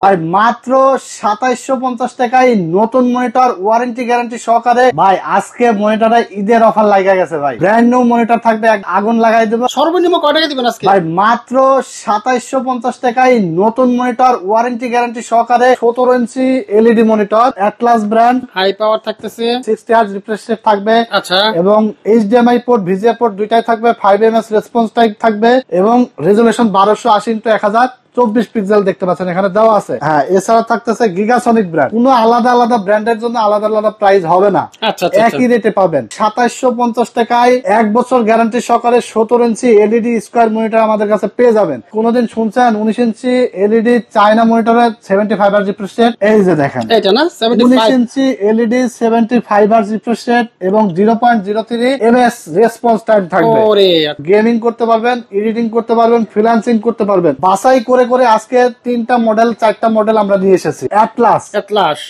ভাই মাত্র 2750 টাকায় নতুন মনিটর ওয়ারেন্টি গ্যারান্টি সহকারে। ভাই আজকে মনিটরে ঈদের অফার লাগা গেছে ভাই, ব্র্যান্ড নিউ মনিটর থাকবে, আগুন লাগাই দেবো। সর্বনিম্ন কয় টাকা দিবেন আজকে? ভাই মাত্র 2750 টাকায় নতুন মনিটর ওয়ারেন্টি গ্যারান্টি সহকারে 17 inch LED monitor, Atlas brand, high power থাকতেছে, 60 হার্জ রিফ্রেশ রেট থাকবে। আচ্ছা, এবং এইচডিএমআই পোর্ট, ভিজিএ পোর্ট দুইটাই থাকবে, 5ms রেসপন্স টাইম থাকবে এবং রেজুলেশন 1280x1024 পিক্সেল দেখতে পাচ্ছেন এখানে দেওয়া আছে। হ্যাঁ, এছাড়া থাকতেছে গিগাসনিক ব্র্যান্ড। কোনো আলাদা আলাদা ব্র্যান্ডের জন্য আলাদা আলাদা প্রাইস হবে না, একই রেটে পাবেন। 2750 টাকায় 1 বছর গ্যারান্টি সহকারে 17 ইঞ্চি এলইডি স্কোয়ার মনিটর আমাদের কাছে পেয়ে যাবেন। কোনদিন শুনছেন 19 ইঞ্চি এলইডি চায়না মনিটরের 75 হার্জ রিফ্রেশ রেট? এই যে দেখেন, এটা না 19 inch LED 75 hertz refresh rate এবং 0.03 ms রেসপন্স টাইম থাকবে। গেমিং করতে পারবেন, এডিটিং করতে পারবেন, ফ্রিল্যান্সিং করতে পারবেন। বাছাই করে করে আজকে 3টা মডেল 4টা মডেল আমরা নিয়ে এসেছি। অ্যাটলাস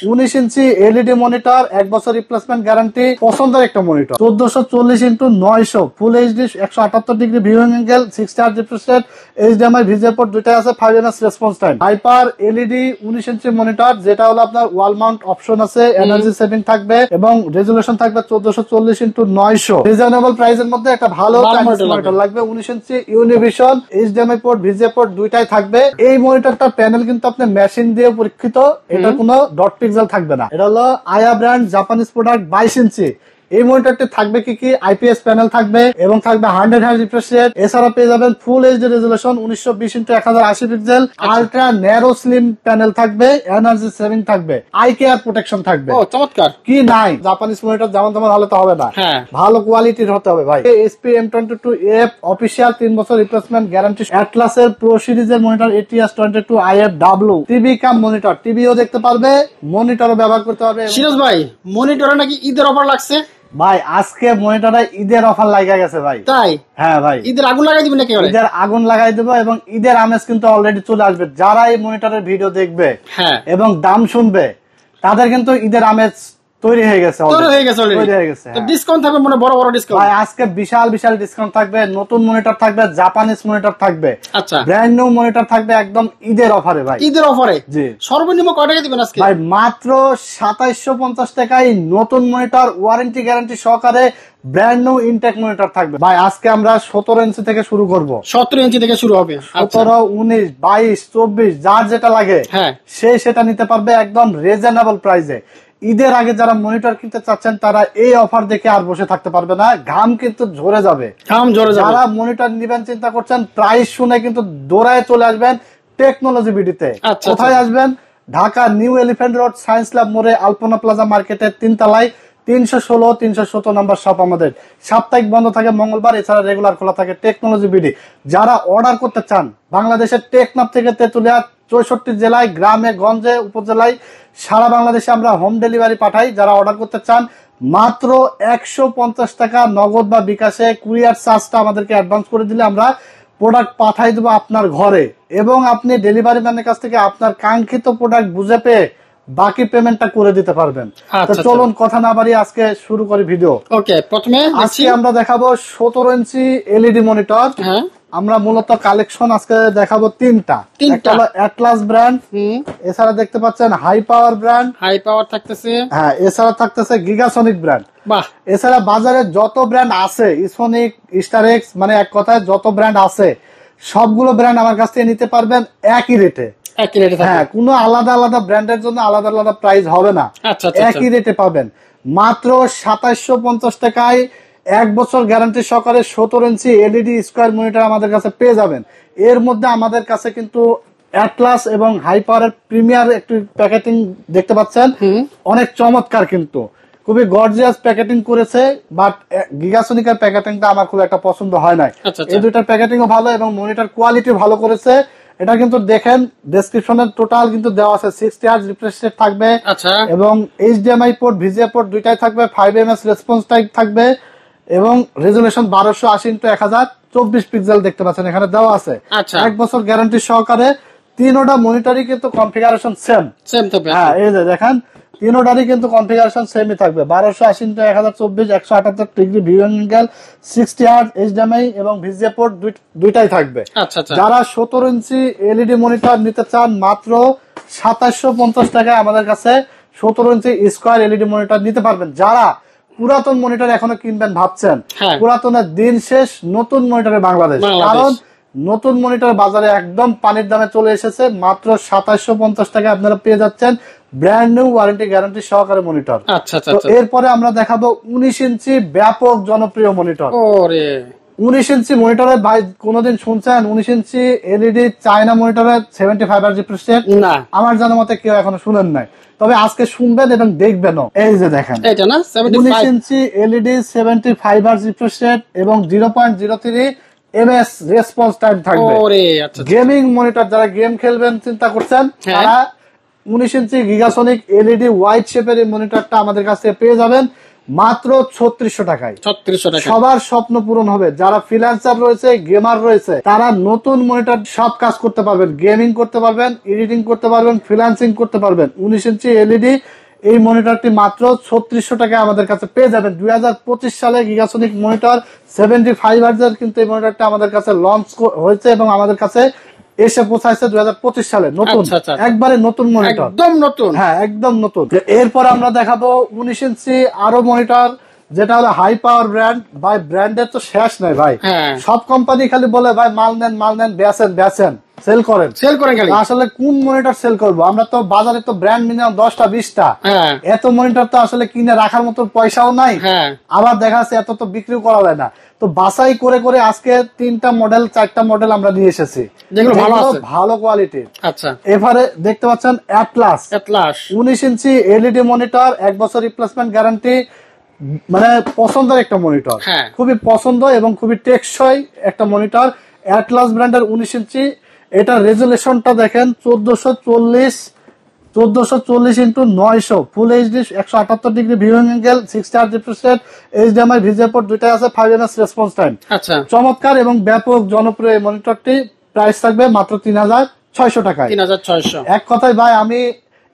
19 ইঞ্চি এলইডি মনিটর, 1 বছর রিপ্লেসমেন্ট গ্যারান্টি, পছন্দের একটা monitor. 1440x900 full HD 178 degree viewing angle, 60 hertz refresh rate, HDMI VGA port দুইটাই আছে, 5ms response time. Hyper LED 19 inch monitor, যেটা হলো আপনার ওয়াল মাউন্ট অপশন আছে, এনার্জি সেভিং থাকবে এবং রেজুলেশন থাকবে 1440x900। রিজনেবল প্রাইসের মধ্যে একটা ভালো মনিটর লাগবে। 19 inch Univision, HDMI port, VGA port দুইটাই থাকবে। এই মনিটরটার প্যানেল কিন্তু আপনার মেশিন দিয়ে পরীক্ষিত, এটা কোনো ডট পিক্সেল থাকবে না। এটা হলো আয়া ব্র্যান্ড জাপানিজ প্রোডাক্ট, 22 ইঞ্চি। এই মনিটরটি থাকবে কি আইপিএস প্যানেল থাকবে এবং থাকবে 100 হার্জ রিফ্রেশ রেট। এছাড়া পেয়ে যাবেন full HD resolution 1920x1080 pixel, ultra narrow slim panel থাকবে, এনার্জি সেভিং থাকবে, আই কেয়ার প্রোটেকশন থাকবে। চমৎকার কি নাই, জাপানিজ মনিটর যেমন তেমন হলে তো হবে না, ভালো কোয়ালিটির হতে হবে ভাই। এসপি M22F অফিসিয়াল 3 বছর রিপ্লেসমেন্ট গ্যারান্টি। অ্যাটলাসের প্রো সিরিজের মনিটর ATS22IFW টিভি কাম মনিটর, টিভিও দেখতে পারবে, মনিটরও ব্যবহার করতে পারবে। সিরাজ ভাই, মনিটরে নাকি ঈদের অফার লাগছে? ভাই আজকে মনিটরে ঈদের অফার লাগা গেছে ভাই। তাই? হ্যাঁ ভাই, ঈদের আগুন লাগাই দিবেন নাকি? ঈদের আগুন লাগাই দেবো এবং ঈদের আমেজ কিন্তু অলরেডি চলে আসবে। যারা এই মনিটরের ভিডিও দেখবে এবং দাম শুনবে তাদের কিন্তু ঈদের আমেজ তৈরি হয়ে গেছে। ডিসকাউন্ট থাকবে, মানে বড় বড় ডিসকাউন্ট ভাই। আজকে বিশাল বিশাল ডিসকাউন্ট থাকবে, নতুন মনিটর থাকবে, জাপানিজ মনিটর থাকবে, আচ্ছা, ব্র্যান্ড নিউ মনিটর থাকবে একদম ঈদের অফারে ভাই। ঈদের অফারে জি। সর্বনিম্ন কয় টাকা দিবেন আজকে? ভাই মাত্র 2750 টাকায় নতুন মনিটর ওয়ারেন্টি গ্যারান্টি সহকারে ব্র্যান্ড নিউ ইনটেক মনিটর থাকবে। ভাই আজকে আমরা 17 ইঞ্চি থেকে শুরু করব। 17 ইঞ্চি থেকে শুরু হবে। 17, 19, 22, 24 যার যেটা লাগে সেটা নিতে পারবে একদম রিজনেবল প্রাইসে। ঈদের আগে যারা মনিটর কিনতে চাচ্ছেন তারা এই অফার দেখে আর বসে থাকতে পারবে না, ঘাম কিন্তু ঝরে যাবে। যারা মনিটর নিবেন চিন্তা করছেন, প্রাইস শুনে কিন্তু দৌড়ায় চলে আসবেন টেকনোলজি বিডিতে। কোথায় আসবেন? Dhaka new elephant road, science lab মোড়ে, আলপনা প্লাজা মার্কেটের 3 তলায় 316 317 নম্বর শপ আমাদের। সাপ্তাহিক বন্ধ থাকে মঙ্গলবার, এছাড়া রেগুলার খোলা থাকে টেকনোলজি বিডি। যারা অর্ডার করতে চান বাংলাদেশের টেকনাফ থেকে তেতুলিয়া 64 জেলায়, গ্রামে গঞ্জে, উপজেলায়, সারা বাংলাদেশে আমরা হোম ডেলিভারি পাঠাই। যারা অর্ডার করতে চান মাত্র 150 টাকা নগদ বা বিকাশে কুরিয়ার চার্জটা আমাদেরকে অ্যাডভান্স করে দিলে আমরা প্রোডাক্ট পাঠাই দেবো আপনার ঘরে এবং আপনি ডেলিভারি ম্যানের কাছ থেকে আপনার কাঙ্ক্ষিত প্রোডাক্ট বুঝে পেয়ে বাকি পেমেন্টটা করে দিতে পারবেন। চলুন কথা না বাড়িয়ে আজকে শুরু করি ভিডিও। প্রথমে আজকে আমরা দেখাবো 17 ইঞ্চি এলইডি মনিটর। আমরা মূলত কালেকশন আজকে দেখাবো 3টা। একটা হলো অ্যাটলাস ব্র্যান্ড, এছাড়া দেখতে পাচ্ছেন high power brand, high power থাকতেছে, হ্যাঁ, এছাড়া থাকতেছে গিগাসনিক ব্র্যান্ড। এছাড়া বাজারে যত ব্র্যান্ড আছে, ইসোনিক, স্টারেক্স, মানে এক কথায় যত ব্র্যান্ড আছে সবগুলো ব্র্যান্ড আমার কাছ থেকে নিতে পারবেন একই রেটে। হ্যাঁ, কোনো আলাদা আলাদা ব্র্যান্ডের জন্য আলাদা আলাদা প্রাইস হবে না, একই রেটে পাবেন। মাত্র 2750 টাকায় 1 বছর গ্যারান্টি সহকারে 17 ইঞ্চি এলইডি স্কোয়ার মনিটর আমাদের কাছে পেয়ে যাবেন। এর মধ্যে আমাদের কাছে কিন্তু অ্যাটলাস এবং হাই পাওয়ারের প্রিমিয়ার একটি প্যাকেটিং দেখতে পাচ্ছেন, অনেক চমৎকার, কিন্তু খুবই গর্জিয়াস প্যাকেটিং করেছে। বাট গিগাসনিকের প্যাকেটিংটা আমার খুব একটা পছন্দ হয় নাই। এই দুইটার প্যাকেটিংও ভালো এবং মনিটর কোয়ালিটি ভালো করেছে। এটা কিন্তু দেখেন ডেসক্রিপশনের টোটাল কিন্তু দেওয়া আছে, 60 হার্জ রিফ্রেশ রেট থাকবে এবং এইচডিএমআই পোর্ট, ভিজিএ পোর্ট দুইটাই থাকবে, 5ms রেসপন্স টাইম থাকবে এবং রেজুলেশন 1280x1024 পিক্সেল দেখতে পাচ্ছেন এখানে দেওয়া আছে। 1 বছর গ্যারান্টি সহকারে। 3টা মনিটরই কিন্তু কনফিগারেশন সেম থাকবে। হ্যাঁ, এই যে দেখেন 3টারই কিন্তু কনফিগারেশন সেমই থাকবে। 1280x1024 178 degree viewing angle, 60 hertz HDMI এবং ভিজিএ পোর্ট দুইটাই থাকবে। যারা 17 ইঞ্চি এলইডি মনিটর নিতে চান মাত্র 2750 টাকায় আমাদের কাছে 17 ইঞ্চি স্কোয়ার এলইডি মনিটর নিতে পারবেন। যারা পুরাতন মনিটর এখনো কিনবেন ভাবছেন, হ্যাঁ। পুরাতনের দিন শেষ, নতুন মনিটরে বাংলাদেশ। কারণ নতুন মনিটর বাজারে একদম পানির দামে চলে এসেছে। মাত্র 2750 টাকায় আপনারা পেয়ে যাচ্ছেন ব্র্যান্ড নিউ ওয়ারেন্টি গ্যারান্টি সহকারে মনিটর। আচ্ছা আচ্ছা তো আচ্ছা। এরপরে আমরা দেখাবো 19 ইঞ্চি ব্যাপক জনপ্রিয় মনিটর। ওরে 19 ইঞ্চি মনিটরে ভাই কোনোদিন শুনছেন 19 ইঞ্চি এলইডি চায়না মনিটরে 75 হার্জ রিফ্রেশ রেট? না, আমার জানা মতে কেউ এখনো শুনেন নাই, তবে আজকে শুনবেন এবং দেখবেনও। এই যে দেখেন এটা না 19 75 ইঞ্চি এলইডি 75 হার্জ রিফ্রেশ রেট এবং 0.03 ms রেসপন্স টাইম থাকবে। ওরে আচ্ছা গেমিং মনিটর, যারা গেম খেলবেন চিন্তা করছেন, হ্যাঁ। তারা 19 ইঞ্চি গিগাসনিক এলইডি হোয়াইট শেপের এই মনিটরটা আমাদের কাছে পেয়ে যাবেন মাত্র 3600 টাকায়। 3600 টাকা। সবার স্বপ্ন পূরণ হবে। যারা ফ্রিল্যান্সার রয়েছে, গেমার রয়েছে, তারা নতুন মনিটর সব কাজ করতে পারবেন, গেমিং করতে পারবেন, এডিটিং করতে পারবেন, ফ্রিল্যান্সিং করতে পারবেন। 19 ইঞ্চি এলইডি এই মনিটরটি মাত্র 3600 টাকায় আমাদের কাছে পেয়ে যাবেন। 2025 সালে গিগাসনিক মনিটর 75 হার্জের কিন্তু এই মনিটরটা আমাদের কাছে লঞ্চ হয়েছে এবং আমাদের কাছে এসে পৌঁছাইছে 2025 সালে নতুন, আচ্ছা, আচ্ছা। একবারে নতুন মনিটর, একদম নতুন। হ্যাঁ একদম নতুন। এরপর আমরা দেখাবো 19 ইঞ্চি আরো মনিটর, যেটা হলো হাই পাওয়ার ব্র্যান্ড। ভাই ব্র্যান্ডের তো শেষ নাই ভাই। হ্যাঁ। সব কোম্পানি খালি বলে ভাই মাল নেন মাল নেন, বেচেন বেচেন, সেল করেন। সেল করেন খালি। আসলে কোন মনিটর সেল করবো আমরা? তো বাজারে তো ব্র্যান্ড মিনিমাম 10টা 20টা, হ্যাঁ এত মনিটর তো আসলে কিনে রাখার মতো পয়সাও নাই। হ্যাঁ। আবার দেখা যাচ্ছে এত তো বিক্রি করা যায় না। তো বাছাই করে করে আজকে 3টা মডেল 4টা মডেল আমরা নিয়ে এসেছি, যেগুলো ভালো যেগুলো আছে। ভালো কোয়ালিটির। আচ্ছা। এবারে দেখতে পাচ্ছেন Atlas atlas 19 inch LED monitor, 1 বছর রিপ্লেসমেন্ট গ্যারান্টি, মানে পছন্দের একটা মনিটর, হ্যাঁ। খুবই পছন্দ এবং খুবই টেকসই একটা মনিটর। অ্যাটলাস ব্র্যান্ডের 19 ইঞ্চি, এটা রেজুলেশনটা দেখেন 1440 into 900, full HD, 178 degree viewing angle, 60 hertz refresh rate, HDMI VGA port দুইটাই আছে, 5 ms রেসপন্স টাইম। আচ্ছা। চমৎকার এবং ব্যাপক জনপ্রিয় এই মনিটরটি প্রাইস থাকবে মাত্র 3600 টাকায়। 3600। এক কথায় ভাই আমি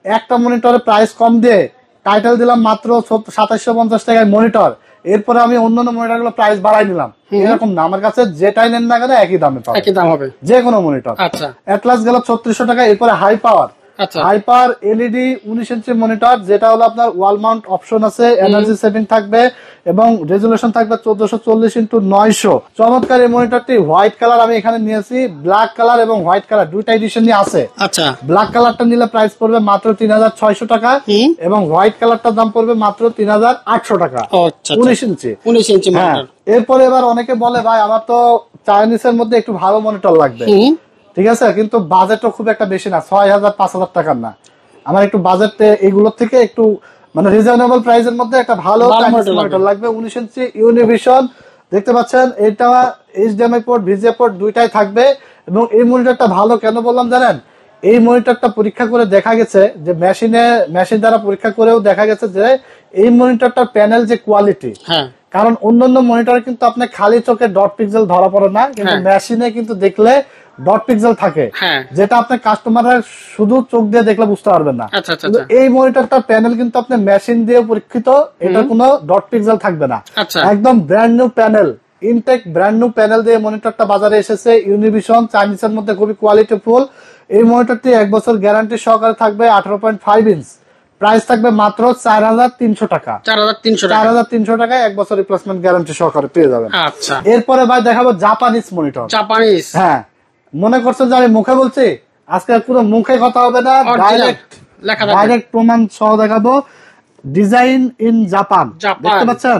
একটা মনিটরের প্রাইস কম দিয়ে টাইটেল দিলাম মাত্র 2750 টাকায় মনিটর, এরপরে আমি অন্যান্য মনিটর গুলো প্রাইস বাড়াই নিলাম, এরকম না। আমার কাছে যেটাই নেন না কেন একই দামে পাবেন, একই দাম হবে যে কোনো মনিটর। আচ্ছা অ্যাটলাস গেল 3600 টাকা। এরপরে হাই পাওয়ার, আচ্ছা। High power LED 19 inch monitor, যেটা হলো আপনার ওয়াল মাউন্ট অপশন আছে, এনার্জি সেভিং থাকবে এবং রেজুলেশন থাকবে 1440 ইন্টু 900। চমৎকার এই মনিটরটি হোয়াইট কালার আমি এখানে নিয়েছি, ব্ল্যাক কালার এবং হোয়াইট কালার দুইটা এডিশন আছে। আচ্ছা। ব্ল্যাক কালারটা নিলে প্রাইস পড়বে মাত্র 3600 টাকা এবং হোয়াইট কালারটার দাম পড়বে মাত্র 3800 টাকা। ও, আচ্ছা, 19 ইঞ্চি 19 ইঞ্চি হ্যাঁ। মনিটর। এরপরে এবার অনেকে বলে ভাই আমার তো চাইনিজের মধ্যে একটু ভালো মনিটর লাগবে, ঠিক আছে, কিন্তু বাজেটও খুব একটা বেশি না, 6000 5000 টাকার না। আমার একটু বাজেটে এগুলোর থেকে একটু মানে রিজনেবল প্রাইসের মধ্যে একটা ভালো মনিটর লাগবে। 19 ইঞ্চি ইউনিভিশন দেখতে পাচ্ছেন, এটা এইচডিএমআই পোর্ট ভিজিএ পোর্ট দুইটাই থাকবে এবং এই মনিটরটা ভালো কেন বললাম জানেন? এই মনিটরটা পরীক্ষা করে দেখা গেছে যে মেশিন দ্বারা পরীক্ষা করেও দেখা গেছে যে এই মনিটরটার প্যানেল যে কোয়ালিটি, হ্যাঁ। কারণ অন্যান্য মনিটরে কিন্তু আপনি খালি চোখে ডট পিক্সেল ধরা পড়ে না, কিন্তু মেশিনে কিন্তু দেখলে ডট পিক্সেল থাকে, হ্যাঁ। যেটা আপনি কাস্টমারের শুধু চোখ দিয়ে দেখলে বুঝতে পারবেন না। আচ্ছা আচ্ছা কিন্তু এই মনিটরটার প্যানেল কিন্তু আপনি মেশিন দিয়ে পরীক্ষিত, এটা কোনো ডট পিক্সেল থাকবে না, আচ্ছা। একদম brand new panel, Intech brand new panel দিয়ে মনিটরটা বাজারে এসেছে। ইউনিভিশন চাইনিজের মধ্যে খুবই কোয়ালিটিফুল। এই মনিটরটি 1 বছর গ্যারান্টি সহকারে থাকবে, 18.5 ইঞ্চ, প্রাইস থাকবে মাত্র 4300 টাকা। 4300 টাকায় 1 বছর রিপ্লেসমেন্ট গ্যারান্টি সহকারে পেয়ে যাবেন। আচ্ছা। এরপরে ভাই দেখাবো জাপানিজ মনিটর। জাপানিজ, হ্যাঁ, মনে করছেন যে আমি মুখে বলছি, আজকে পুরো মুখে কথা হবে না, ডাইরেক্ট প্রমাণ সহ দেখাবো। ডিজাইন ইন জাপান দেখতে পাচ্ছেন,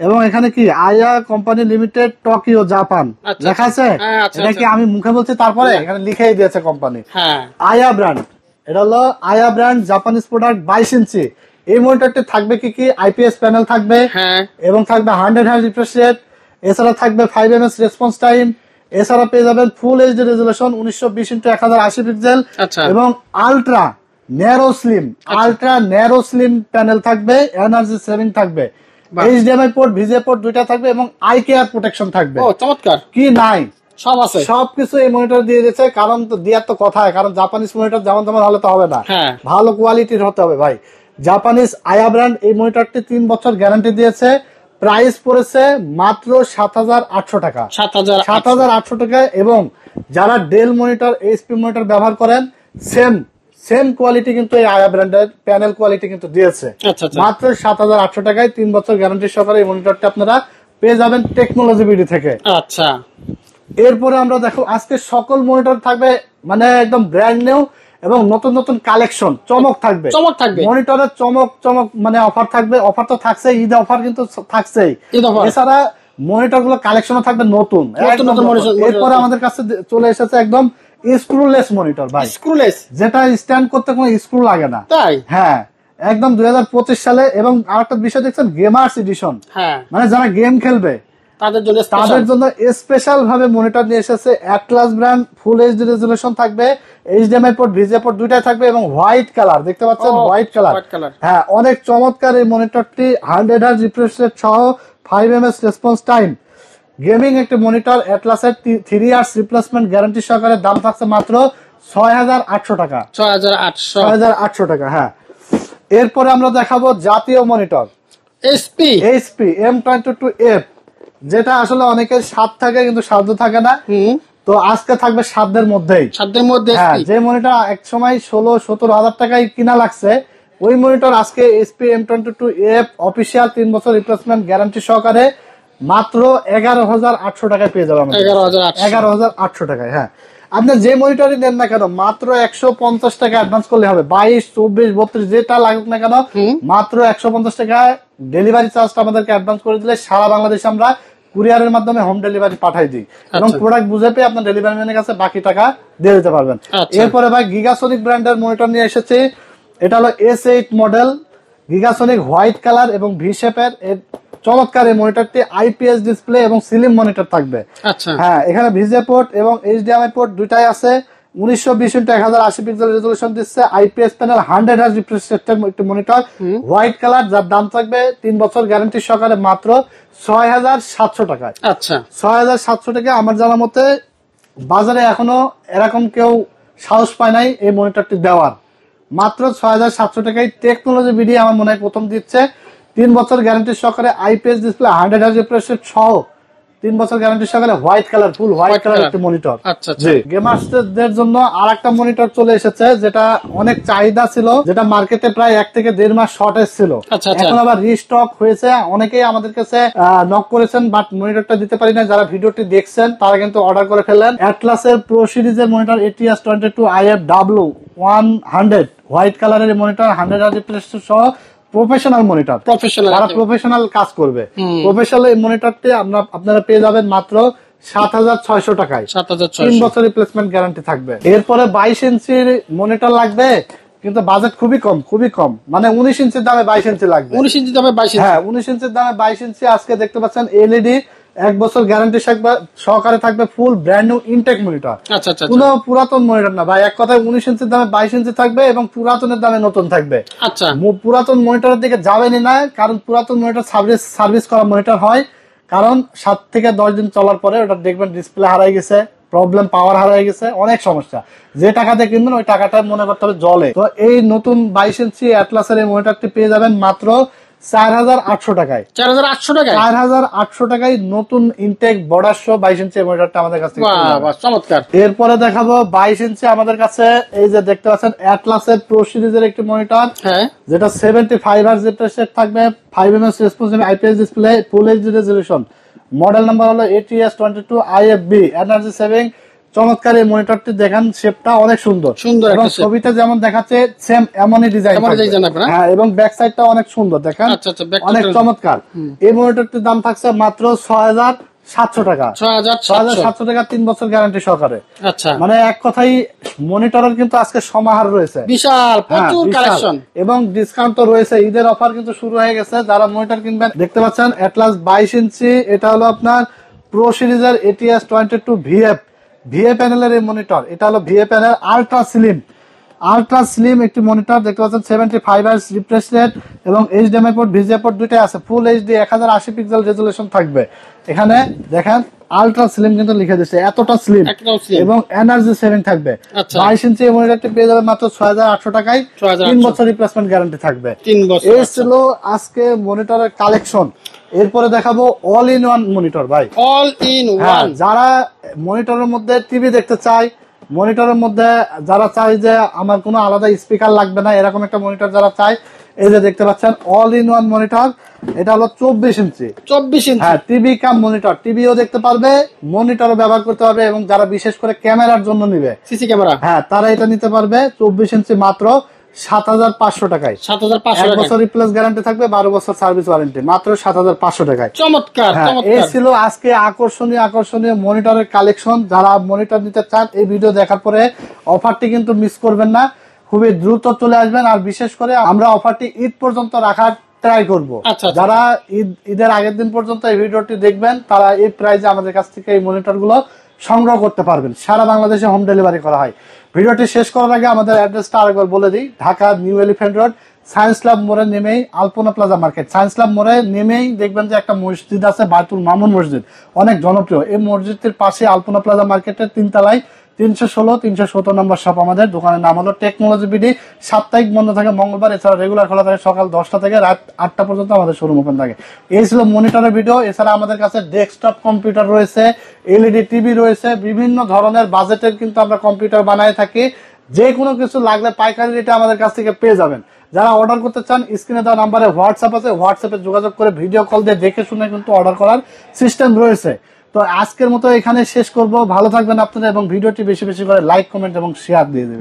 এবং এখানে কি আয়া কোম্পানি লিমিটেড, টোকিও জাপান লেখা আছে। এটা কি আমি মুখে বলছি, তারপরে এখানে লিখেই দিয়েছে কোম্পানি। আয়া ব্র্যান্ড, এটা হলো আয়া ব্র্যান্ড জাপানিজ প্রোডাক্ট 22 ইঞ্চি। এই মনিটরটি থাকবে কি আইপিএস প্যানেল থাকবে এবং থাকবে 100 হার্জ রিফ্রেশ রেট, এছাড়া থাকবে 5 ms রেসপন্স টাইম, এছাড়া পেয়ে যাবেন full HD resolution 1920 into 1080 pixel এবং আলট্রা ন্যারো স্লিম প্যানেল থাকবে, এনার্জি সেভিং থাকবে, এইচডিএমআই পোর্ট ভিজিএ পোর্ট দুইটা থাকবে এবং আই কেয়ার প্রোটেকশন থাকবে। চমৎকার, কি নাই সব আছে, সবকিছু এই মনিটর দিয়ে দিয়েছে। কারণ তো দেওয়ার তো কথায়, কারণ জাপানিজ মনিটর যেমন তেমন হলে তো হবে না, ভালো কোয়ালিটির হতে হবে ভাই। জাপানিজ আয়া ব্র্যান্ড এই মনিটরটি 3 বছর গ্যারান্টি দিয়েছে। প্রাইস পড়েছে মাত্র 7800 টাকা, 7800 টাকা। এবং যারা ডেল মনিটর, এইচপি মনিটর ব্যবহার করেন, সেম কোয়ালিটি কিন্তু এই আয়া ব্র্যান্ডের প্যানেল কোয়ালিটি কিন্তু দিয়েছে। আচ্ছা আচ্ছা, মাত্র 7,800 টাকায় 3 বছর গ্যারান্টি সহকারে এই মনিটরটা আপনারা পেয়ে যাবেন টেকনোলজি বিডি থেকে। আচ্ছা, এরপরে আমরা দেখো আজকে সকল মনিটর থাকবে মানে একদম ব্র্যান্ড নিউ এবং নতুন নতুন কালেকশন, চমক থাকবে মনিটরের চমক মানে অফার থাকবে। অফার তো থাকছে, ঈদ অফার কিন্তু থাকছেই। এছাড়া মনিটর গুলো কালেকশনও থাকবে নতুন। এরপরে আমাদের কাছে চলে এসেছে একদম স্ক্রুলেস মনিটর ভাই, স্ক্রুলেস, যেটা স্ট্যান্ড করতে কোনো স্ক্রু লাগে না। তাই? হ্যাঁ, একদম 2025 সালে। এবং আরেকটা বিষয় দেখছেন, গেমার্স এডিশন, মানে যারা গেম খেলবে তাদের জন্য স্পেশাল ভাবে মনিটর নিয়ে এসেছে Atlas brand. Full HD resolution থাকবে, এইচডিএমআই পোর্ট, ভিজিএ পোর্ট দুইটাই থাকবে এবং হোয়াইট কালার দেখতে পাচ্ছেন, হোয়াইট কালার। হ্যাঁ, অনেক চমৎকার এই মনিটরটি। 100 হার্জ রিফ্রেশ রেট সহ 5 ms রেসপন্স টাইম, গেমিং একটি মনিটর, অ্যাটলাসের 3 ইয়ার্স রিপ্লেসমেন্ট গ্যারান্টি সহকারে। দাম থাকছে মাত্র 6,800 টাকা। 6,800 টাকা। হ্যাঁ, এরপরে আমরা দেখাবো জাতীয় মনিটর এইচপি M22F, যেটা আসলে অনেকের স্বাদ থাকে কিন্তু সাধ্য থাকে না। তো আজকে থাকবে সাধ্যের মধ্যেই। হ্যাঁ, যে মনিটর এক সময় 16-17 হাজার টাকায় কিনা লাগছে, ওই মনিটর আজকে এইচপি M22F অফিসিয়াল 3 বছর রিপ্লেসমেন্ট গ্যারান্টি সহকারে মাত্র 11,800 টাকায় পেয়ে যাবেন। 11,800 টাকায়। হ্যাঁ, আপনি যে মনিটরই নেন না কেন মাত্র 150 টাকা অ্যাডভান্স করলে হবে। 22, 24, 32 যেটা লাগুক না কেন মাত্র 150 টাকায় ডেলিভারি চার্জটা আমাদেরকে অ্যাডভান্স করে দিলে সারা বাংলাদেশে আমরা কুরিয়ারের মাধ্যমে হোম ডেলিভারি পাঠাই দিই এবং প্রোডাক্ট বুঝে পেয়ে আপনার ডেলিভারি ম্যানের কাছে বাকি টাকা দিয়ে দিতে পারবেন। এরপরে ভাই গিগাসনিক ব্র্যান্ডের মনিটর নিয়ে এসেছি। এটা হলো S8 মডেল, গিগাসনিক হোয়াইট কালার এবং ভি শেপের চমৎকার এই মনিটরটি। আইপিএস ডিসপ্লে এবং স্লিম মনিটর থাকবে। হ্যাঁ, এখানে ভিজিএ পোর্ট এবং এইচডিএমআই পোর্ট দুইটাই আছে। 1920x1080 পিক্সেল রেজোলিউশন দিচ্ছে। আইপিএস প্যানেল, 100 হার্জ রিফ্রেশ রেটের একটি মনিটর, হোয়াইট কালার, যার দাম থাকবে 3 বছর গ্যারান্টি সহকারে মাত্র 6,700 টাকায়। 6,700 টাকা। আমার জানা মতে বাজারে এখনো এরকম কেউ সাহস পায় নাই এই মনিটরটি দেওয়ার। মাত্র 6,700 টাকায় টেকনোলজি বিডি আমার মনে হয় প্রথম দিচ্ছে। 3 বছর গ্যারান্টি সহকারে IPS display, 100 hertz refresh rate সহ 3 বছর গ্যারান্টি সহকারে হোয়াইট কালার, ফুল হোয়াইট কালার একটি মনিটর। জি, গেমার্সদের জন্য আরেকটা মনিটর চলে এসেছে, যেটা অনেক চাহিদা ছিল, যেটা মার্কেটে প্রায় 1 থেকে 1.5 মাস শর্টেজ ছিল। এখন আবার রিস্টক হয়েছে। অনেকেই আমাদের কাছে নক করেছেন, বাট মনিটরটা দিতে পারি না। যারা ভিডিওটি দেখছেন তারা কিন্তু অর্ডার করে ফেললেন। অ্যাটলাসের প্রো সিরিজের মনিটর ATS 22IFW100 হোয়াইট কালারের মনিটর, 100 হার্জ রিফ্রেশ সহ প্রফেশনাল মনিটর, প্রফেশনাল কাজ করবে। প্রফেশনাল এই মনিটরটি আপনারা পেয়ে যাবেন মাত্র 7,600 টাকায়। 3 বছর রিপ্লেসমেন্ট গ্যারান্টি থাকবে। এরপরে 22 ইঞ্চির মনিটর লাগবে কিন্তু বাজেট খুবই কম, মানে 19 ইঞ্চির দামে 22 ইঞ্চি লাগবে। 19 ইঞ্চির দামে 22 ইঞ্চি আজকে দেখতে পাচ্ছেন। এলইডি 1 বছর গ্যারান্টি সহকারে থাকবে, full brand new Intech monitor. কোনো পুরাতন মনিটর না ভাই, এক কথায় 19 ইঞ্চির দামে 22 ইঞ্চি থাকবে এবং পুরাতনের দামে নতুন থাকবে। পুরাতন মনিটরের দিকে যাবেনই না, কারণ পুরাতন মনিটর সার্ভিস করা মনিটর হয়, কারণ 7 থেকে 10 দিন চলার পরে ওটা দেখবেন ডিসপ্লে হারাই গেছে, প্রবলেম, পাওয়ার হারাই গেছে, অনেক সমস্যা। যে টাকাতে কিনবেন ওই টাকাটা মনে করতে হবে জলে। তো এই নতুন 22 ইঞ্চি অ্যাটলাসের এই মনিটরটি পেয়ে যাবেন মাত্র 4,800 টাকায়। 4,800 টাকায় নতুন ইনটেক বর্ডার সহ 22 ইঞ্চি মনিটরটা আমাদের কাছে। চমৎকার। এরপরে দেখাবো 22 ইঞ্চি আমাদের কাছে এই যে দেখতে পাচ্ছেন অ্যাটলাসের প্রো সিরিজের একটি মনিটর, যেটা 75 হার্জ রিফ্রেশ রেট থাকবে, 5 ms responsive IPS display, full HD resolution. Model number হলো ATS 22IFB, এনার্জি সেভিং। চমৎকার এই মনিটরটি দেখেন, শেপটা অনেক সুন্দর এবং ছবিতে যেমন দেখাচ্ছে সেম এমনই ডিজাইন। হ্যাঁ, এবং ব্যাক সাইডটা অনেক সুন্দর দেখেন, অনেক চমৎকার। এই মনিটরটির দাম থাকছে মাত্র 6,700 টাকা। 6,700 টাকা 3 বছর গ্যারান্টি সহকারে। মানে এক কথাই মনিটরের কিন্তু আজকে সমাহার রয়েছে, বিশাল প্রচুর কালেকশন এবং ডিসকাউন্ট তো রয়েছে। ঈদের অফার কিন্তু শুরু হয়ে গেছে। যারা মনিটর কিনবেন দেখতে পাচ্ছেন অ্যাটলাস 22 ইঞ্চি, এটা হলো আপনার প্রো সিরিজের ATS 22VF প্যানেলের এই মনিটর। এটা হলো VF প্যানেল আল্ট্রা স্লিম একটি মনিটর দেখতে পাচ্ছেন। 75 হার্জ রিফ্রেশ রেট এবং এইচডিএমআই পোর্ট, ভিজিএ পোর্ট দুইটাই আছে। ফুল এইচডি 1080 পিক্সেল রেজোলিউশন থাকবে। এখানে দেখেন আল্ট্রা স্লিম কিন্তু লিখে দিচ্ছে, এতটা স্লিম এবং এনার্জি সেভিং থাকবে। 22 ইঞ্চি এই মনিটরটি পেয়ে যাবেন মাত্র 6,800 টাকায়। 3 বছর রিপ্লেসমেন্ট গ্যারান্টি থাকবে। এই ছিল আজকে মনিটরের কালেকশন। এরপরে দেখাবো অল ইন ওয়ান মনিটর ভাই, অল ইন ওয়ান। যারা মনিটরের মধ্যে টিভি দেখতে চায় মনিটরের মধ্যে যারা চায় যে আমার কোনো আলাদা স্পিকার লাগবে না, এরকম একটা মনিটর যারা চায়, এই যে দেখতে পাচ্ছেন অল ইন ওয়ান মনিটর। এটা হলো 24 ইঞ্চি। 24 ইঞ্চি। হ্যাঁ, টিভি কাম মনিটর, টিভিও দেখতে পারবে, মনিটরও ব্যবহার করতে পারবে, এবং যারা বিশেষ করে ক্যামেরার জন্য নিবে, সিসি ক্যামেরা, হ্যাঁ তারা এটা নিতে পারবে। 24 ইঞ্চি মাত্র 7,500 টাকায়। 7,500 1 টাকা। বছর রিপ্লেস গ্যারান্টি থাকবে, 12 বছর সার্ভিস ওয়ারেন্টি, মাত্র 7,500 টাকায়। চমৎকার হ্যাঁ, এই চমৎকার। ছিল আজকে আকর্ষণীয় মনিটরের কালেকশন। যারা মনিটর নিতে চান এই ভিডিও দেখার পরে অফারটি কিন্তু মিস করবেন না, খুবই দ্রুত চলে আসবেন। আর বিশেষ করে আমরা অফারটি ঈদ পর্যন্ত রাখার ট্রাই করবো। আচ্ছা, আচ্ছা। যারা ঈদের আগের দিন পর্যন্ত এই ভিডিওটি দেখবেন তারা এই প্রাইজে আমাদের কাছ থেকে এই মনিটর গুলো সংগ্রহ করতে পারবেন। সারা বাংলাদেশে হোম ডেলিভারি করা হয়। ভিডিওটি শেষ করার আগে আমাদের অ্যাড্রেসটা আরেকবার বলে দিই। Dhaka new elephant road, science lab মোড়ে নেমেই আলপনা প্লাজা মার্কেট, সায়েন্স ল্যাব মোড়ে নেমেই দেখবেন যে একটা মসজিদ আছে, বায়তুল মামুন মসজিদ, অনেক জনপ্রিয়। এই মসজিদটির পাশে আলপনা প্লাজা মার্কেটের 3 তলায় 316, 317 নম্বর শপ। আমাদের দোকানের নাম হলো টেকনোলজি বিডি। সাপ্তাহিক বন্ধ থাকে মঙ্গলবার, এছাড়া রেগুলার খোলা থাকে সকাল 10টা থেকে রাত 8টা পর্যন্ত আমাদের শোরুম ওপেন থাকে। এই ছিল মনিটরের ভিডিও। এছাড়া আমাদের কাছে ডেস্কটপ কম্পিউটার রয়েছে, এলইডি টিভি রয়েছে, বিভিন্ন ধরনের বাজেটের কিন্তু আমরা কম্পিউটার বানায় থাকি। যে কোনো কিছু লাগলে পাইকারি রেটে আমাদের কাছ থেকে পেয়ে যাবেন। যারা অর্ডার করতে চান স্ক্রিনে দেওয়া নাম্বারে হোয়াটসঅ্যাপ আছে, হোয়াটসঅ্যাপে যোগাযোগ করে ভিডিও কল দিয়ে দেখে শুনে কিন্তু অর্ডার করার সিস্টেম রয়েছে। তো আজকের মতো এখানে শেষ করব। ভালো থাকবেন আপনারা, এবং ভিডিওটি বেশি বেশি করে লাইক, কমেন্ট এবং শেয়ার দিয়ে দেবেন।